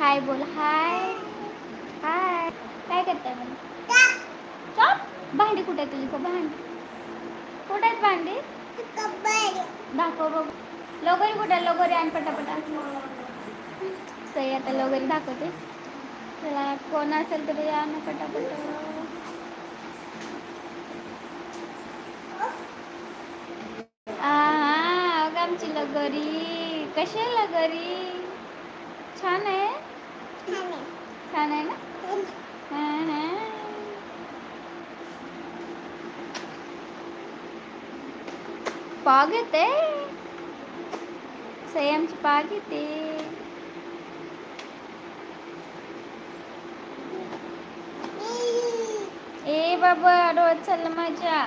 हाय बोल. हाय हाय. काय करताय मला? चॉप. भांडी कुठे आहे तुझी? भांडी कुठे आहेत? भांडी दाखव बघ. लगोरी कुठे आहे? लगोरी आण पटापटा. सई आता लगोरी दाखवते. चला कोण असेल तरी या ना पटापट. आमची लगोरी कशी आहे? लगोरी छान आहे. छान आहे ना? पाव घेते. सई आमची पाव घेते. ए बाबा डोळ्यात चाललं माझ्या.